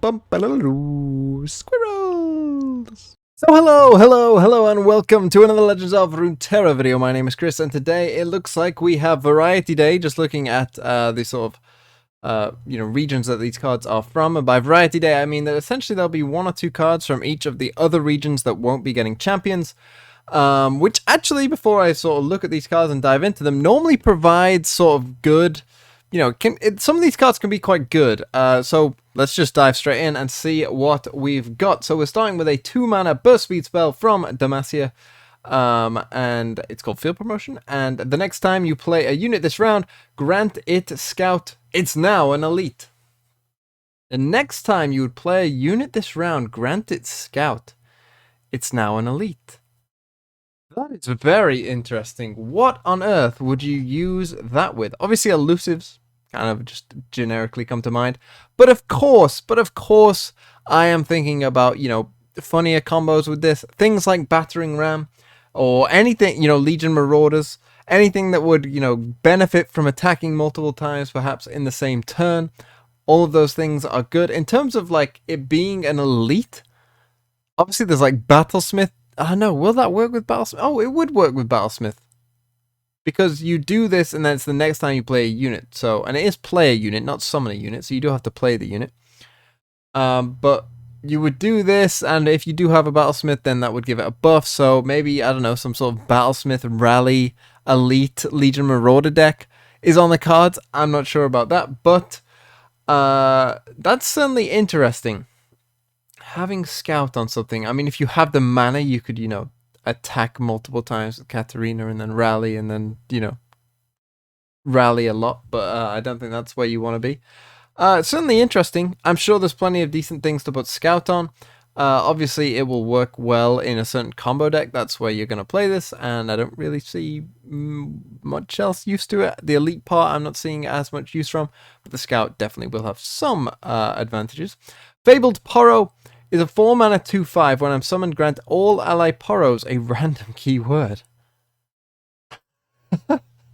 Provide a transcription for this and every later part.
Squirrels! So hello, and welcome to another Legends of Runeterra video. My name is Chris, and today it looks like we have Variety Day, just looking at the sort of, regions that these cards are from. And by Variety Day, I mean that essentially there'll be one or two cards from each of the other regions that won't be getting champions. Which actually, before I sort of look at these cards and dive into them, normally provides sort of good, some of these cards can be quite good. So let's just dive straight in and see what we've got. So we're starting with a 2-mana burst speed spell from Demacia, and it's called Field Promotion. And the next time you play a unit this round, grant it Scout. It's now an elite. The next time you would play a unit this round, grant it Scout. It's now an elite. That is very interesting. What on earth would you use that with? Obviously, elusives kind of just generically come to mind. But of course, I am thinking about, funnier combos with this. Things like Battering Ram or anything, Legion Marauders. Anything that would, benefit from attacking multiple times, perhaps in the same turn. All of those things are good. In terms of, like, it being an elite, obviously there's, like, Battlesmith. No, will that work with Battlesmith? Oh, it would work with Battlesmith. Because you do this and then it's the next time you play a unit. So, and it is play a unit, not summon a unit. So you do have to play the unit. But you would do this, and if you do have a Battlesmith, then that would give it a buff. So maybe, I don't know, some sort of Battlesmith Rally Elite Legion Marauder deck is on the cards. I'm not sure about that, but that's certainly interesting. Having Scout on something, I mean, if you have the mana, you could, attack multiple times with Katarina and then rally and then, rally a lot. But I don't think that's where you want to be. It's certainly interesting. I'm sure there's plenty of decent things to put Scout on. Obviously, it will work well in a certain combo deck. That's where you're going to play this. And I don't really see much else use to it. The elite part, I'm not seeing as much use from. But the Scout definitely will have some advantages. Fabled Poro is a 4-mana 2/5. When I'm summoned, grant all ally Poros a random keyword.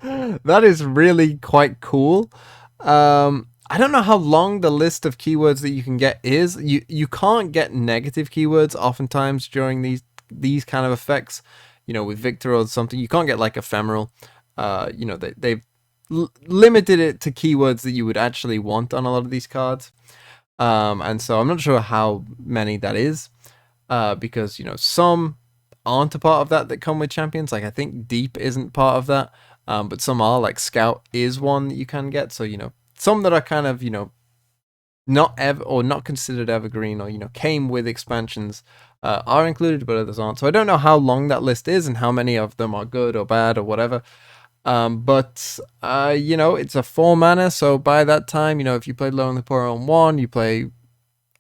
That is really quite cool. I don't know how long the list of keywords that you can get is. You can't get negative keywords oftentimes during these kind of effects. With Victor or something, you can't get like ephemeral. They've limited it to keywords that you would actually want on a lot of these cards. And so I'm not sure how many that is, because, some aren't a part of that come with champions. Like, I think Deep isn't part of that, but some are, like Scout is one that you can get. So, some that are kind of, not considered evergreen or, came with expansions, are included, but others aren't. So I don't know how long that list is and how many of them are good or bad or whatever. But it's a 4-mana, so by that time, if you played Lonely Poro on 1, you play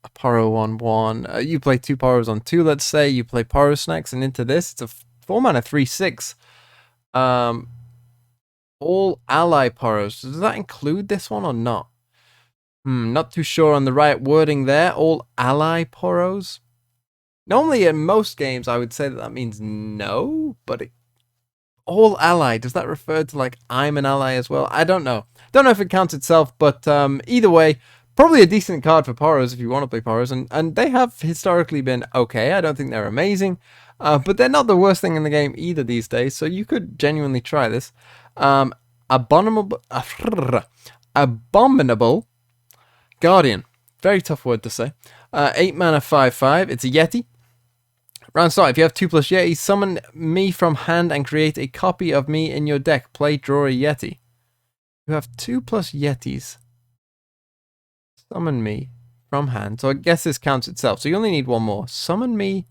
a Poro on 1, you play 2 Poros on 2, let's say, you play Poro Snacks, and into this, it's a 4-mana 3/6. All ally Poros. Does that include this one or not? Not too sure on the right wording there. All ally Poros. Normally, in most games, I would say that means no, but all ally, does that refer to, like, I'm an ally as well? I don't know. Don't know if it counts itself, but either way, probably a decent card for Poros if you want to play Poros, and they have historically been okay. I don't think they're amazing, but they're not the worst thing in the game either these days, so you could genuinely try this. Abominable Guardian. Very tough word to say. 8-mana 5/5. It's a Yeti. Round start, if you have 2+ Yetis, summon me from hand and create a copy of me in your deck. Play, draw a Yeti. You have 2+ Yetis. Summon me from hand. So I guess this counts itself. So you only need one more. Summon me.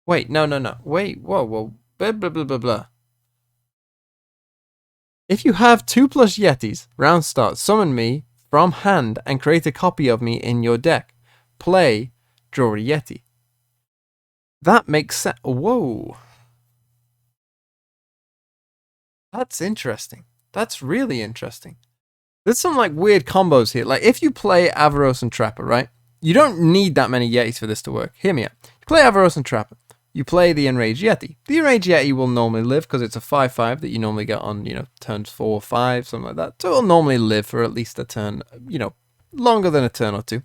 Wait, no. Wait, whoa. Blah, blah, blah, blah, blah. If you have 2+ Yetis, round start, summon me from hand and create a copy of me in your deck. Play, draw a Yeti. That makes sense. Whoa. That's interesting. That's really interesting. There's some, like, weird combos here. Like, if you play Avaros and Trapper, right? You don't need that many Yetis for this to work. Hear me out. You play Avaros and Trapper. You play the Enraged Yeti. The Enraged Yeti will normally live because it's a 5/5 that you normally get on, turns 4 or 5, something like that. So it'll normally live for at least a turn, longer than a turn or two.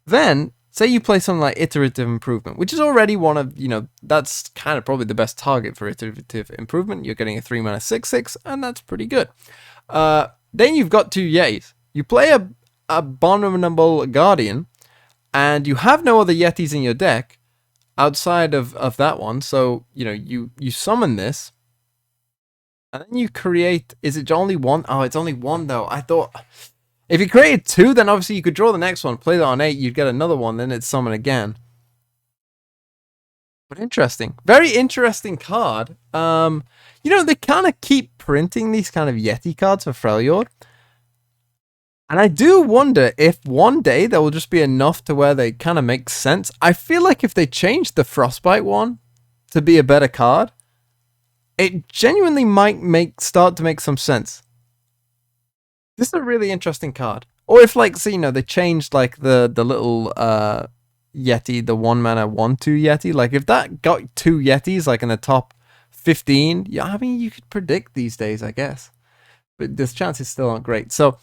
Then, say you play something like Iterative Improvement, which is already one of, that's kind of probably the best target for Iterative Improvement. You're getting a 3-mana 6/6, and that's pretty good. Then you've got 2 Yetis. You play a Abominable Guardian, and you have no other Yetis in your deck outside of that one. So, you summon this, and then you create... Is it only one? Oh, it's only one, though. I thought... If you created 2, then obviously you could draw the next one, play that on 8, you'd get another one, then it's summon again. But interesting. Very interesting card. They kind of keep printing these kind of Yeti cards for Freljord. And I do wonder if one day there will just be enough to where they kind of make sense. I feel like if they changed the Frostbite one to be a better card, it genuinely might start to make some sense. This is a really interesting card. Or if, like, so, they changed, like, the little Yeti, the 1-mana 1/2 Yeti. Like, if that got 2 Yetis, like, in the top 15, yeah, I mean, you could predict these days, I guess. But the chances still aren't great. So,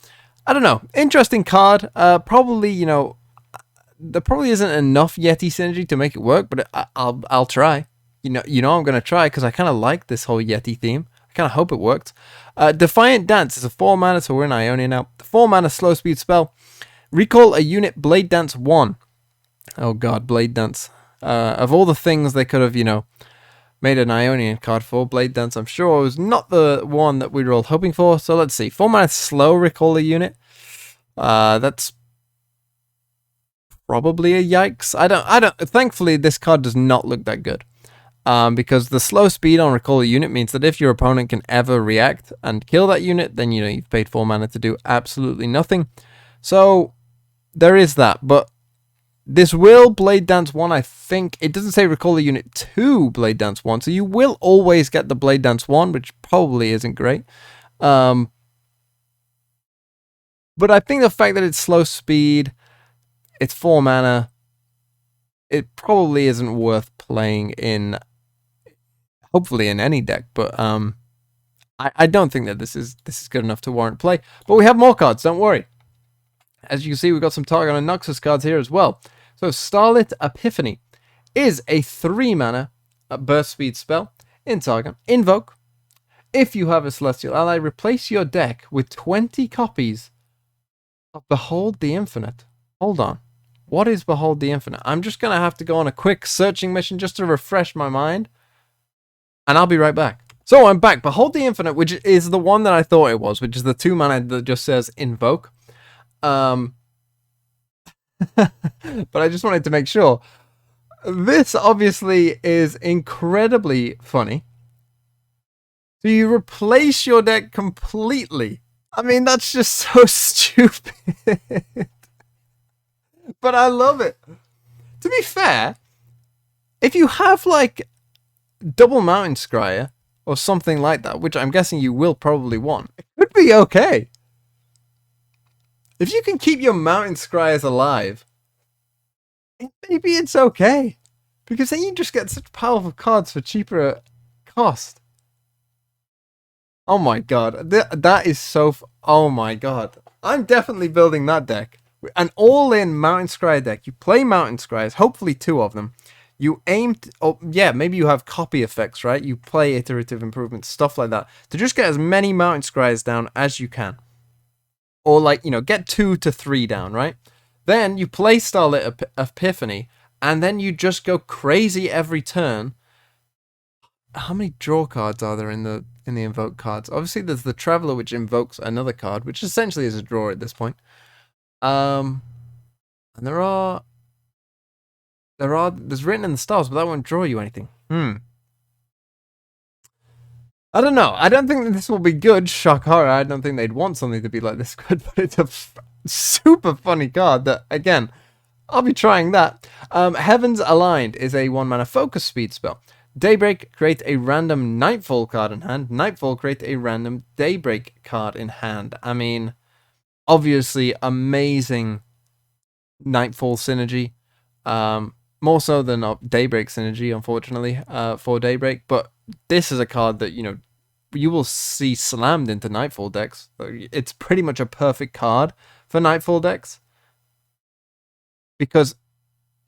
I don't know. Interesting card. Probably, there probably isn't enough Yeti synergy to make it work, but I'll try. I'm going to try, because I kind of like this whole Yeti theme. Kind of hope it worked. Defiant Dance is a 4-mana, so we're in Ionia now. 4-mana slow speed spell. Recall a unit, Blade Dance 1. Oh god, Blade Dance. Of all the things they could have, made an Ionian card for, Blade Dance, I'm sure, was not the one that we were all hoping for. So let's see. 4-mana slow, recall a unit. That's probably a yikes. I don't. Thankfully, this card does not look that good. Because the slow speed on recall a unit means that if your opponent can ever react and kill that unit, then you've paid 4 mana to do absolutely nothing. So there is that. But this will Blade Dance 1, I think. It doesn't say recall a unit 2 Blade Dance 1, so you will always get the Blade Dance 1, which probably isn't great. But I think the fact that it's slow speed, it's 4 mana, it probably isn't worth playing in... hopefully in any deck, but I don't think that this is good enough to warrant play. But we have more cards, don't worry. As you can see, we've got some Targon and Noxus cards here as well. So Starlet Epiphany is a 3-mana burst speed spell in Targon. Invoke. If you have a Celestial ally, replace your deck with 20 copies of Behold the Infinite. Hold on. What is Behold the Infinite? I'm just going to have to go on a quick searching mission just to refresh my mind. And I'll be right back. So I'm back. Behold the Infinite, which is the one that I thought it was, which is the 2-mana that just says Invoke. But I just wanted to make sure. This obviously is incredibly funny. So you replace your deck completely. I mean, that's just so stupid. But I love it. To be fair, if you have like double Mountain Scryer or something like that, which I'm guessing you will probably want, it could be okay. If you can keep your Mountain Scryers alive, maybe it's okay. Because then you just get such powerful cards for cheaper cost. Oh my god. That is so... oh my god. I'm definitely building that deck. An all-in Mountain Scryer deck. You play Mountain Scryers, hopefully 2 of them. You aim... oh, yeah, maybe you have copy effects, right? You play Iterative Improvements, stuff like that. To just get as many Mountain Scryers down as you can. Or, like, get 2 to 3 down, right? Then you play Starlet Epiphany, and then you just go crazy every turn. How many draw cards are there in the invoke cards? Obviously, there's the Traveler, which invokes another card, which essentially is a draw at this point. And there's Written in the Stars, but that won't draw you anything. I don't know. I don't think that this will be good. Shock horror. I don't think they'd want something to be like this good, but it's a super funny card that, again, I'll be trying that. Heavens Aligned is a 1-mana focus speed spell. Daybreak, create a random Nightfall card in hand. Nightfall, create a random Daybreak card in hand. I mean, obviously, amazing Nightfall synergy. More so than Daybreak synergy, unfortunately, for Daybreak. But this is a card that, you will see slammed into Nightfall decks. It's pretty much a perfect card for Nightfall decks. because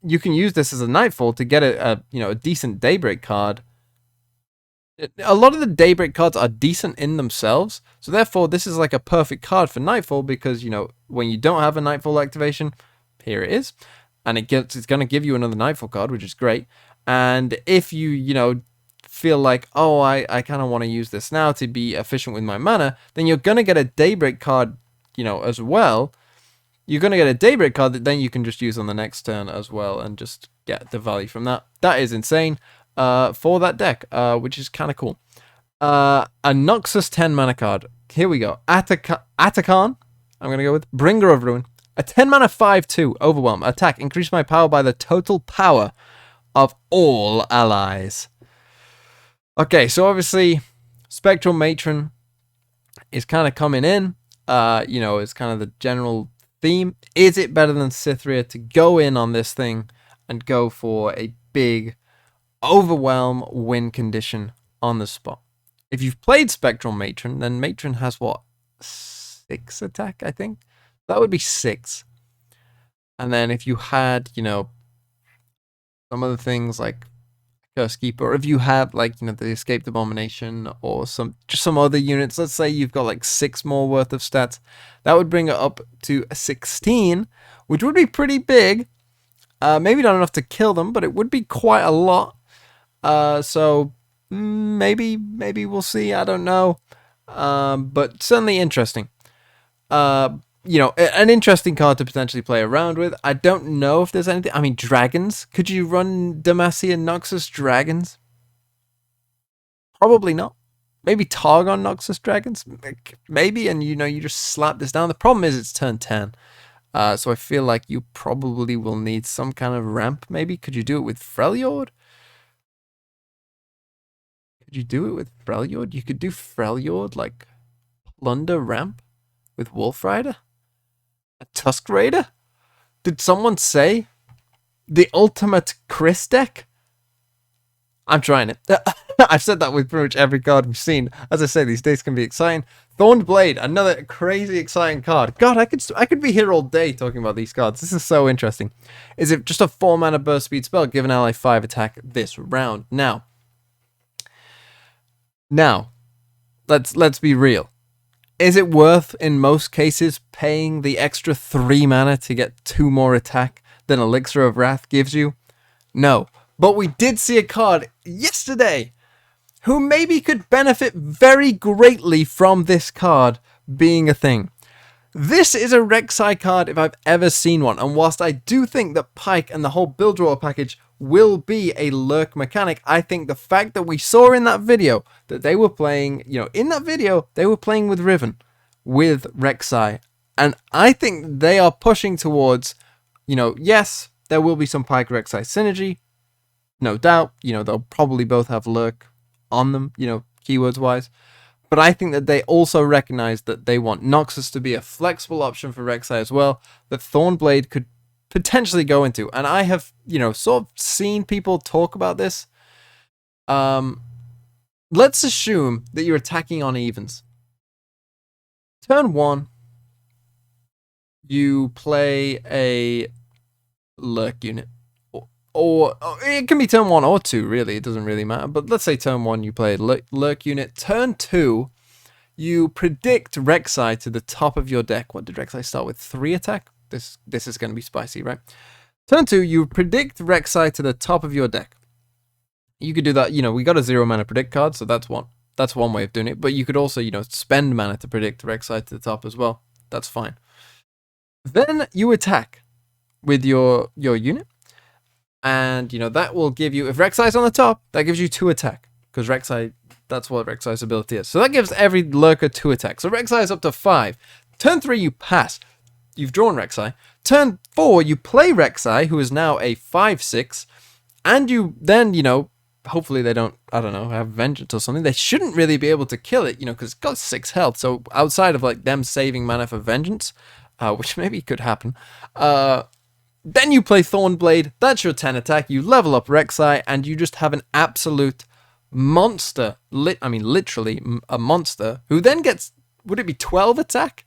you can use this as a Nightfall to get a decent Daybreak card. A lot of the Daybreak cards are decent in themselves, so therefore this is like a perfect card for Nightfall, because when you don't have a Nightfall activation, here it is, and it's going to give you another Nightfall card, which is great. And if you feel like, oh, I kind of want to use this now to be efficient with my mana, then you're going to get a Daybreak card, as well. You're going to get a Daybreak card that then you can just use on the next turn as well, and just get the value from that. That is insane. For that deck, which is kind of cool. A Noxus 10 mana card. Here we go. Atakan, I'm going to go with Bringer of Ruin. A 10 mana 5/2 Overwhelm. Attack. Increase my power by the total power of all allies. Okay, so obviously, Spectral Matron is kind of coming in. It's kind of the general theme. Is it better than Cytheria to go in on this thing and go for a big Overwhelm win condition on the spot? If you've played Spectral Matron, then Matron has what? 6 attack, I think? That would be 6. And then if you had, some other things like Curse Keeper, or if you have the Escaped Abomination, or some other units, let's say you've got like 6 more worth of stats, that would bring it up to 16, which would be pretty big. Maybe not enough to kill them, but it would be quite a lot. So maybe we'll see. I don't know. But certainly interesting. An interesting card to potentially play around with. I don't know if there's anything. I mean, dragons. Could you run Demacia Noxus dragons? Probably not. Maybe Targon Noxus dragons? Maybe, and you just slap this down. The problem is it's turn 10. So I feel like you probably will need some kind of ramp, maybe. Could you do it with Freljord? You could do Freljord, like Plunder Ramp with Wolf Rider? A Tusk Raider? Did someone say the ultimate Chris deck? I'm trying it. I've said that with pretty much every card we've seen. As I say, these days can be exciting. Thorned Blade, another crazy exciting card. God, I could be here all day talking about these cards. This is so interesting. Is it just a 4 mana burst speed spell? Give an ally 5 attack this round. Now, let's be real. Is it worth, in most cases, paying the extra 3 mana to get 2 more attack than Elixir of Wrath gives you? No. But we did see a card yesterday who maybe could benefit very greatly from this card being a thing. This is a Rek'Sai card if I've ever seen one, and whilst I do think that Pike and the whole build drawer package will be a lurk mechanic, I think the fact that we saw in that video that they were playing, they were playing with Riven, with Rek'Sai, and I think they are pushing towards, yes, there will be some Pike Rek'Sai synergy, no doubt, they'll probably both have lurk on them, keywords wise. But I think that they also recognize that they want Noxus to be a flexible option for Rek'Sai as well, that Thornblade could potentially go into. And I have, sort of seen people talk about this. Let's assume that you're attacking on evens. Turn 1, you play a lurk unit. Or it can be turn 1 or 2, really. It doesn't really matter. But let's say turn 1, you play a lurk unit. Turn 2, you predict Rek'Sai to the top of your deck. What did Rek'Sai start with? 3 attack? This is going to be spicy, right? Turn 2, you predict Rek'Sai to the top of your deck. You could do that. We got a 0 mana predict card, so that's one way of doing it. But you could also, spend mana to predict Rek'Sai to the top as well. That's fine. Then you attack with your unit. And, that will give you, if Rek'Sai's on the top, that gives you 2 attack. Because Rek'Sai, that's what Rek'Sai's ability is. So that gives every lurker 2 attack. So Rek'Sai is up to 5. Turn 3, you pass. You've drawn Rek'Sai. Turn 4, you play Rek'Sai, who is now a 5/6. And you then, hopefully they don't, have Vengeance or something. They shouldn't really be able to kill it, because it's got 6 health. So outside of, them saving mana for Vengeance, which maybe could happen, then you play Thornblade, that's your 10 attack, you level up Rek'Sai, and you just have an absolute monster, literally a monster, who then gets, would it be 12 attack?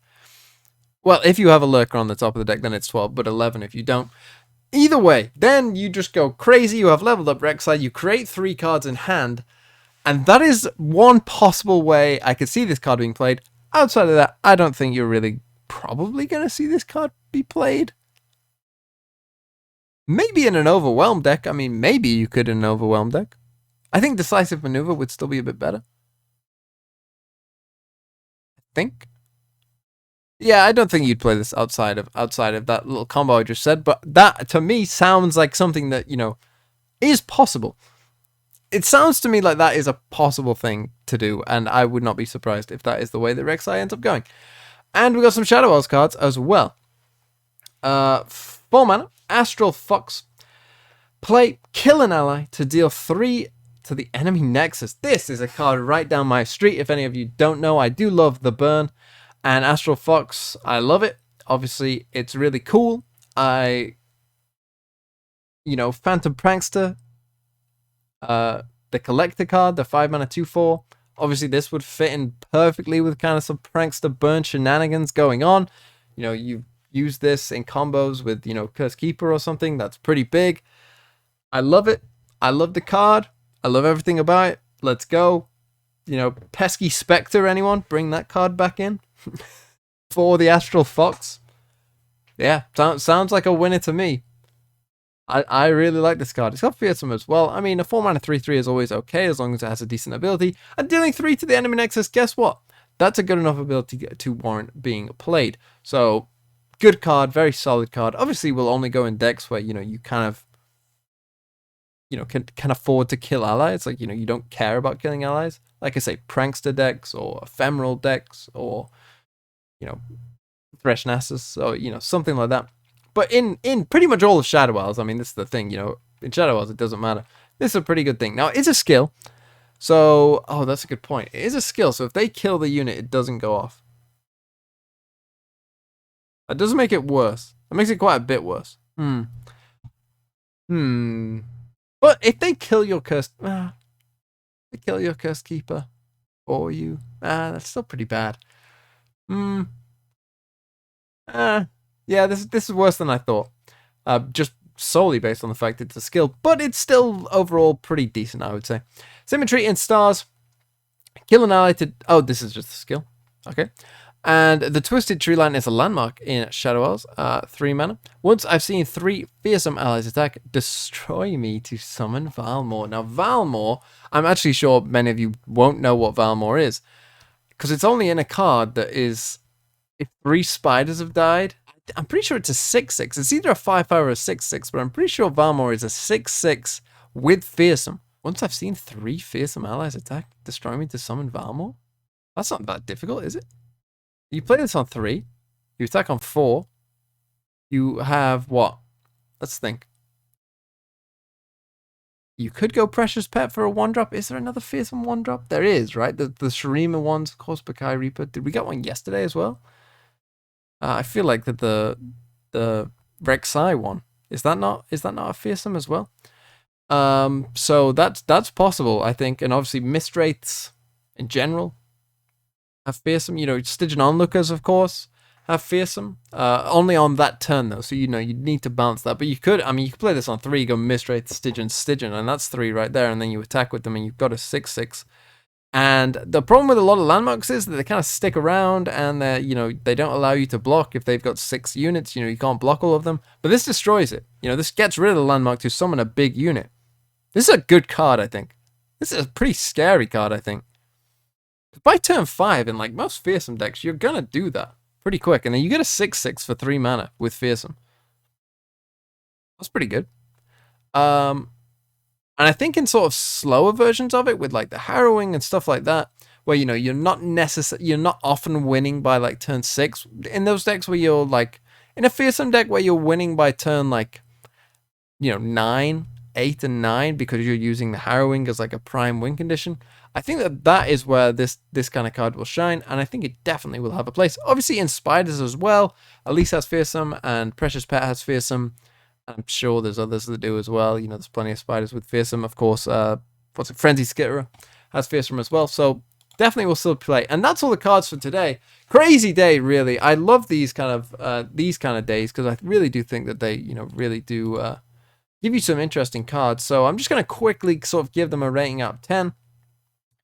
Well, if you have a lurker on the top of the deck, then it's 12, but 11 if you don't. Either way, then you just go crazy. You have leveled up Rek'Sai. You create 3 cards in hand. And that is one possible way I could see this card being played. Outside of that, I don't think you're really probably going to see this card be played. Maybe in an Overwhelm deck. I mean, maybe you could in an Overwhelm deck. I think Decisive Maneuver would still be a bit better. I think. Yeah, I don't think you'd play this outside of that little combo I just said. But that, to me, sounds like something that, you know, is possible. It sounds to me like that is a possible thing to do, and I would not be surprised if that is the way that Rek'Sai ends up going. And we got some Shadow Isles cards as well. 4 mana, Astral Fox. Play, kill an ally to deal 3 to the enemy nexus. This is a card right down my street. If any of you don't know, I do love the burn. And Astral Fox, I love it. Obviously, it's really cool. You know, Phantom Prankster. The collector card, the 5 mana 2/4. Obviously, this would fit in perfectly with kind of some prankster burn shenanigans going on. You know, you use this in combos with, you know, Curse Keeper or something. That's pretty big. I love it. I love the card. I love everything about it. Let's go. You know, Pesky Spectre, anyone? Bring that card back in for the Astral Fox. Yeah, sounds like a winner to me. I really like this card. It's got Fearsome as well. I mean, a 4 mana 3/3 is always okay as long as it has a decent ability. And dealing 3 to the enemy nexus, guess what? That's a good enough ability to warrant being played. So, good card, very solid card. Obviously, will only go in decks where, you know, you kind of, you know, can afford to kill allies. Like, you know, you don't care about killing allies. Like I say, prankster decks or ephemeral decks or, you know, Thresh Nasus or, you know, something like that. But in pretty much all of Shadow Isles, I mean, this is the thing, you know, in Shadow Isles, it doesn't matter. This is a pretty good thing. Now, it's a skill. So, oh, that's a good point. It is a skill, so if they kill the unit, it doesn't go off. That doesn't make it worse. That makes it quite a bit worse. But if they kill your Cursed... they kill your Cursed Keeper for you. That's still pretty bad. Yeah, this is worse than I thought. Just solely based on the fact it's a skill, but it's still overall pretty decent, I would say. Symmetry in Stars. Kill an ally to... Oh, this is just a skill. Okay. And the Twisted Tree Line is a landmark in Shadow Isles. 3 mana. Once I've seen 3 fearsome allies attack, destroy me to summon Valmore. Now, Valmore, I'm actually sure many of you won't know what Valmore is, because it's only in a card that is... If 3 spiders have died... I'm pretty sure it's a 6/6. It's either a 5/5 or a 6/6, but I'm pretty sure Valmore is a 6/6 with Fearsome. Once I've seen 3 fearsome allies attack, destroy me to summon Valmore. That's not that difficult, is it? You play this on 3. You attack on 4. You have what? Let's think. You could go Precious Pet for a 1-drop. Is there another fearsome 1-drop? There is, right? The Shurima ones, of course, Bakai Reaper. Did we get one yesterday as well? I feel like that the Rek'Sai one is that not a fearsome as well? So that's possible, I think, and obviously Mist Wraiths in general have fearsome. You know, Stygian Onlookers, of course, have fearsome. Only on that turn though, so you know you need to balance that. But you could, I mean, you could play this on 3, go Mist Wraith, Stygian, and that's 3 right there, and then you attack with them, and you've got a 6/6. And the problem with a lot of landmarks is that they kind of stick around and they don't allow you to block if they've got 6 units. You know, you can't block all of them. But this destroys it. You know, this gets rid of the landmark to summon a big unit. This is a good card, I think. This is a pretty scary card, I think. By turn 5, in like most fearsome decks, you're going to do that pretty quick. And then you get a 6/6 for 3 mana with fearsome. That's pretty good. And I think in sort of slower versions of it, with like the harrowing and stuff like that, where, you know, you're not often winning by like turn 6. In those decks where you're like, in a fearsome deck where you're winning by turn like, you know, 9, 8, and 9 because you're using the harrowing as like a prime win condition. I think that is where this kind of card will shine, and I think it definitely will have a place. Obviously in Spiders as well. Elise has fearsome, and Precious Pet has fearsome. I'm sure there's others that do as well. You know, there's plenty of spiders with fearsome. Of course, Frenzy Skitterer has fearsome as well. So definitely will still play. And that's all the cards for today. Crazy day, really. I love these kind of days because I really do think that they, really do give you some interesting cards. So I'm just going to quickly sort of give them a rating out of 10.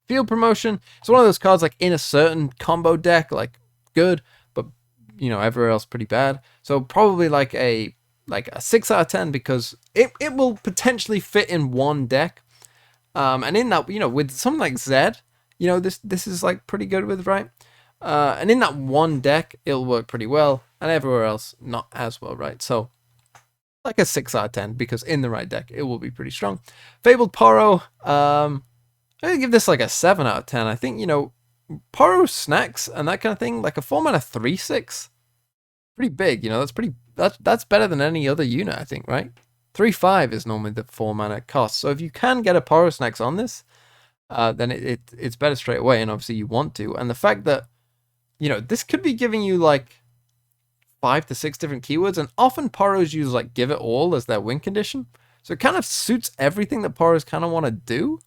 Field Promotion. It's one of those cards like in a certain combo deck, like good, but everywhere else pretty bad. So probably like a 6 out of 10 because it will potentially fit in one deck. And in that, with something like Zed, this is like pretty good with, right? And in that one deck, it'll work pretty well, and everywhere else not as well, right? So like a 6 out of 10 because in the right deck, it will be pretty strong. Fabled Poro. I'm going to give this like a 7 out of 10. I think, Poro snacks and that kind of thing, like a 4-mana 3/6. Pretty big, that's better than any other unit, I think, right? 3/5 is normally the 4-mana cost. So if you can get a Poro snacks on this, then it's better straight away, and obviously you want to. And the fact that, this could be giving you like 5 to 6 different keywords, and often Poros use like give it all as their win condition. So it kind of suits everything that Poros kind of want to do.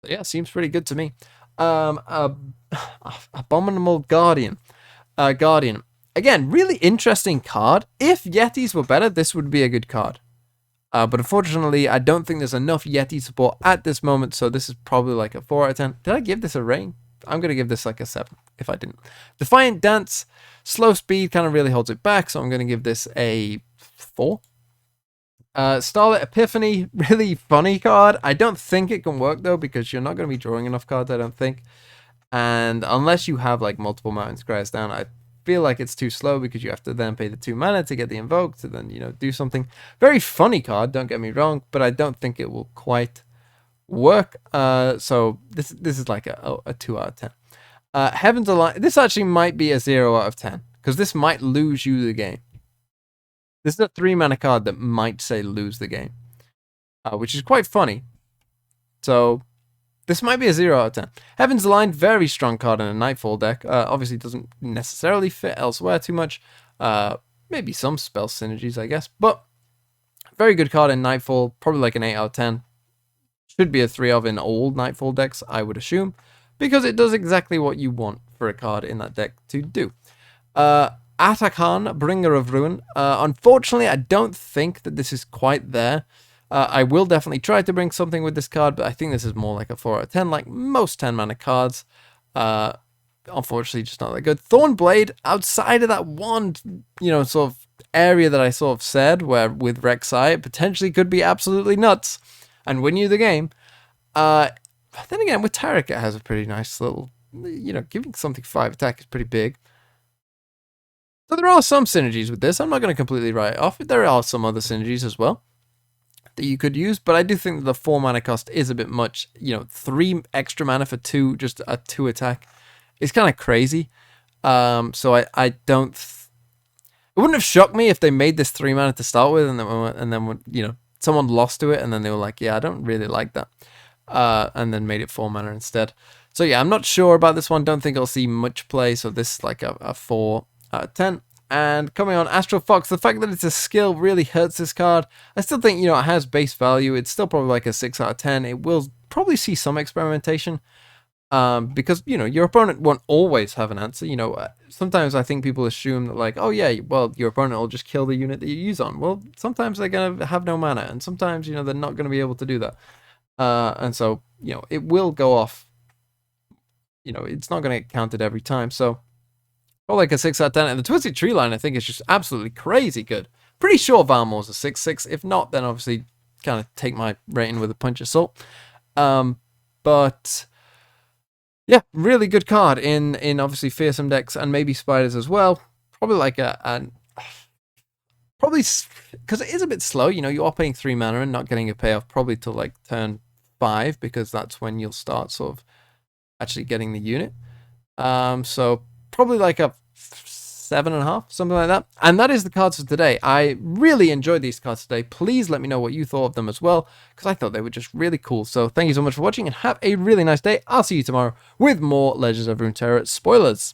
Yeah, seems pretty good to me. Abominable Guardian. Guardian. Again, really interesting card. If Yetis were better, this would be a good card. But unfortunately, I don't think there's enough Yeti support at this moment, so this is probably like a 4 out of 10. Did I give this a rating? I'm going to give this like a 7, if I didn't. Defiant Dance. Slow speed kind of really holds it back, so I'm going to give this a 4. Starlet Epiphany, really funny card. I don't think it can work though because you're not going to be drawing enough cards, I don't think. And unless you have like multiple Mountain Scryers down, I feel like it's too slow because you have to then pay the 2 mana to get the invoke to then, do something. Very funny card, don't get me wrong, but I don't think it will quite work. So this is like a 2 out of 10. Heaven's Alliance. This actually might be a 0 out of 10 because this might lose you the game. This is a 3-mana card that might say lose the game, which is quite funny. So this might be a 0 out of 10. Heaven's Aligned, very strong card in a Nightfall deck. Obviously doesn't necessarily fit elsewhere too much. Maybe some spell synergies, I guess. But very good card in Nightfall. Probably like an 8 out of 10. Should be a 3 of in all Nightfall decks, I would assume. Because it does exactly what you want for a card in that deck to do. Atakan, Bringer of Ruin. Unfortunately, I don't think that this is quite there. I will definitely try to bring something with this card, but I think this is more like a 4 out of 10, like most 10-mana cards. Unfortunately, just not that good. Thornblade, outside of that one, sort of area that I sort of said, where with Rek'Sai, it potentially could be absolutely nuts and win you the game. Then again, with Tarek, it has a pretty nice little, giving something 5 attack is pretty big. So there are some synergies with this. I'm not going to completely write it off. There are some other synergies as well that you could use, but I do think that the 4 mana cost is a bit much. 3 extra mana for 2, just a 2 attack, is kind of crazy. So I don't. It wouldn't have shocked me if they made this 3 mana to start with, and then someone lost to it, and then they were like, yeah, I don't really like that, and then made it 4 mana instead. So yeah, I'm not sure about this one. Don't think I'll see much play. So this is like a 4 out of 10. And coming on, Astral Fox, the fact that it's a skill really hurts this card. I still think, it has base value. It's still probably like a 6 out of 10. It will probably see some experimentation. Because, your opponent won't always have an answer. Sometimes I think people assume that like, oh yeah, well, your opponent will just kill the unit that you use on. Well, sometimes they're going to have no mana. And sometimes, they're not going to be able to do that. And so, it will go off. It's not going to get counted every time. So, like a 6 out of 10. And the Twisted Tree line, I think, is just absolutely crazy good. Pretty sure Valmore's a 6/6. If not, then obviously kind of take my rating with a punch of salt. But yeah, really good card in obviously fearsome decks and maybe spiders as well. Probably like probably because it is a bit slow. You are paying 3 mana and not getting a payoff probably till like turn 5 because that's when you'll start sort of actually getting the unit. So probably like a 7.5, something like that. And that is the cards for today. I really enjoyed these cards today. Please let me know what you thought of them as well, because I thought they were just really cool. So thank you so much for watching and have a really nice day. I'll see you tomorrow with more Legends of Runeterra spoilers.